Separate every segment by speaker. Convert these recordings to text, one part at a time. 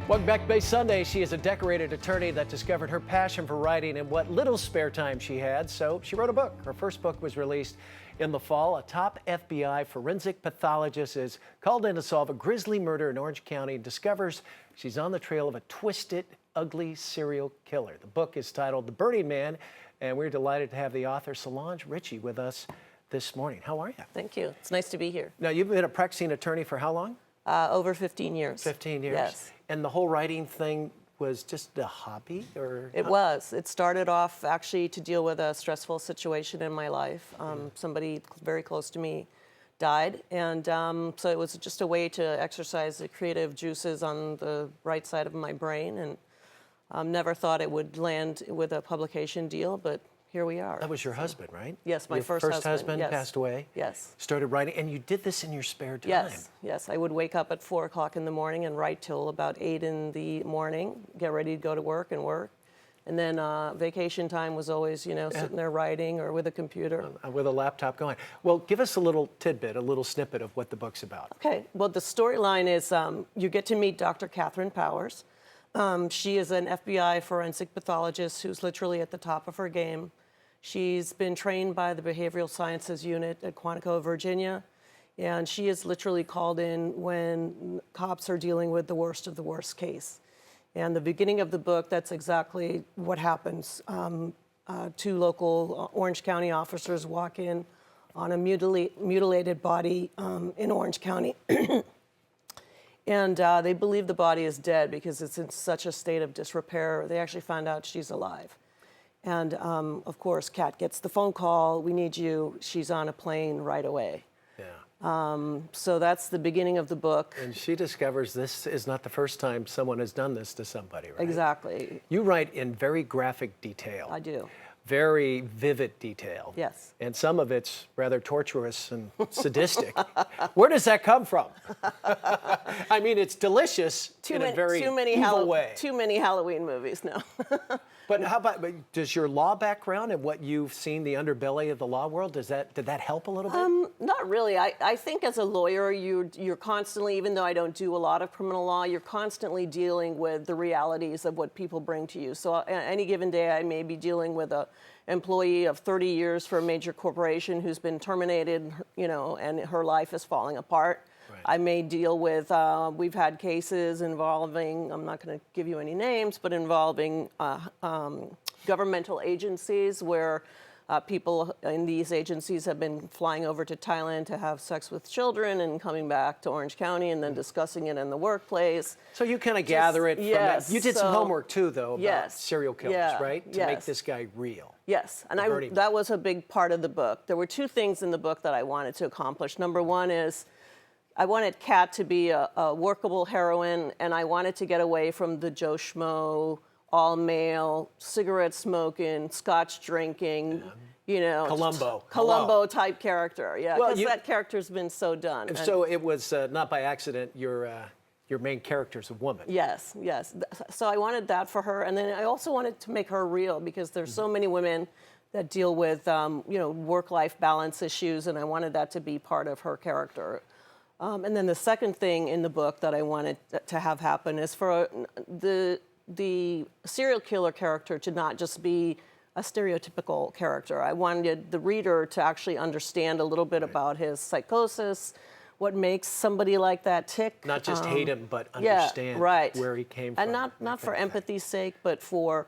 Speaker 1: Welcome back to Bay Sunday. She is a decorated attorney that discovered her passion for writing in what little spare time she had, so she wrote a book. Her first book was released in the fall. A top FBI forensic pathologist is called in to solve a grisly murder in Orange County and discovers she's on the trail of a twisted, ugly serial killer. The book is titled The Burning Man, and we're delighted to have the author Solange Ritchie with us this morning. How are you?
Speaker 2: Thank you. It's nice to be here.
Speaker 1: Now, you've been a practicing attorney for how long?
Speaker 2: Over 15 years.
Speaker 1: 15 years?
Speaker 2: Yes.
Speaker 1: And the whole writing thing was just a hobby, or?
Speaker 2: It was. It started off actually to deal with a stressful situation in my life. Somebody very close to me died, and so it was just a way to exercise the creative juices on the right side of my brain, and never thought it would land with a publication deal, but here we are.
Speaker 1: That was your husband, right?
Speaker 2: Yes, my
Speaker 1: your
Speaker 2: first
Speaker 1: husband
Speaker 2: yes.
Speaker 1: passed away?
Speaker 2: Yes.
Speaker 1: Started writing, and you did this in your spare time?
Speaker 2: Yes, yes. I would wake up at 4 o'clock in the morning and write till about 8 in the morning, get ready to go to work. And then vacation time was always, sitting there writing or with a computer.
Speaker 1: With a laptop going. Well, give us a little tidbit, a little snippet of what the book's about.
Speaker 2: Okay. Well, the storyline is you get to meet Dr. Catherine Powers. She is an FBI forensic pathologist who's literally at the top of her game. She's been trained by the Behavioral Sciences Unit at Quantico, Virginia, and she is literally called in when cops are dealing with the worst of the worst case. And the beginning of the book, that's exactly what happens. Two local Orange County officers walk in on a mutilated body in Orange County. And they believe the body is dead because it's in such a state of disrepair. They actually found out she's alive. And of course, Kat gets the phone call, we need you, she's on a plane right away.
Speaker 1: Yeah.
Speaker 2: So that's the beginning of the book.
Speaker 1: And she discovers this is not the first time someone has done this to somebody, right?
Speaker 2: Exactly.
Speaker 1: You write in very graphic detail.
Speaker 2: I do.
Speaker 1: Very vivid detail.
Speaker 2: Yes.
Speaker 1: And some of it's rather torturous and sadistic. Where does that come from? I mean, it's delicious in a very evil way.
Speaker 2: Too many Halloween movies, no.
Speaker 1: But how about, does your law background and what you've seen, the underbelly of the law world, did that help a little bit?
Speaker 2: Not really. I think as a lawyer, you're constantly, even though I don't do a lot of criminal law, you're constantly dealing with the realities of what people bring to you. So any given day, I may be dealing with a employee of 30 years for a major corporation who's been terminated, and her life is falling apart. Right. I may deal with, we've had cases involving, I'm not going to give you any names, but involving governmental agencies where people in these agencies have been flying over to Thailand to have sex with children and coming back to Orange County and then discussing it in the workplace.
Speaker 1: So you kind of gather it from that. You did some homework too, though, about serial killers, right? To make this guy real.
Speaker 2: Yes, and that was a big part of the book. There were two things in the book that I wanted to accomplish. Number one is I wanted Kat to be a workable heroine, and I wanted to get away from the Joe Schmo, all-male, cigarette smoking, scotch drinking, Columbo type character. Yeah, because that character's been so done.
Speaker 1: And so it was not by accident your main character's a woman.
Speaker 2: Yes, yes. So I wanted that for her, and then I also wanted to make her real because there's so many women that deal with work-life balance issues, and I wanted that to be part of her character. And then the second thing in the book that I wanted to have happen is for the serial killer character to not just be a stereotypical character. I wanted the reader to actually understand a little bit about his psychosis, what makes somebody like that tick.
Speaker 1: Not just hate him, but understand where he came from.
Speaker 2: And not for empathy's sake, but for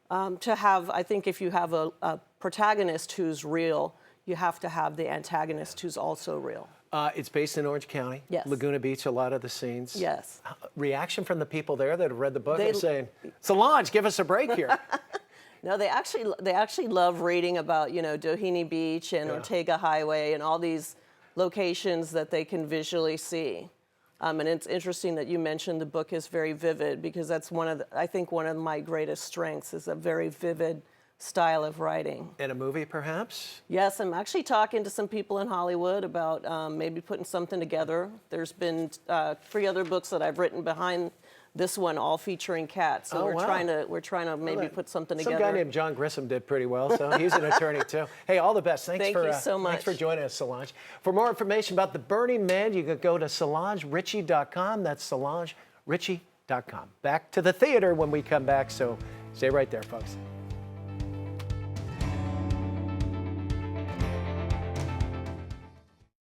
Speaker 2: to have, I think if you have a protagonist who's real, you have to have the antagonist who's also real.
Speaker 1: It's based in Orange County,
Speaker 2: yes.
Speaker 1: Laguna Beach, a lot of the scenes.
Speaker 2: Yes.
Speaker 1: Reaction from the people there that have read the book and saying, Solange, give us a break here.
Speaker 2: No, they actually love reading about, Doheny Beach and Ortega Highway and all these locations that they can visually see. And it's interesting that you mentioned the book is very vivid because that's I think one of my greatest strengths is a very vivid style of writing.
Speaker 1: In a movie, perhaps?
Speaker 2: Yes, I'm actually talking to some people in Hollywood about maybe putting something together. There's been 3 other books that I've written behind this one, all featuring cats. So we're trying to maybe put something together.
Speaker 1: Some guy named John Grissom did pretty well, so he's an attorney too. Hey, all the best.
Speaker 2: Thank you so much.
Speaker 1: Thanks for joining us, Solange. For more information about The Burning Man, you can go to SolangeRitchie.com. That's SolangeRitchie.com. Back to the theater when we come back, so stay right there, folks.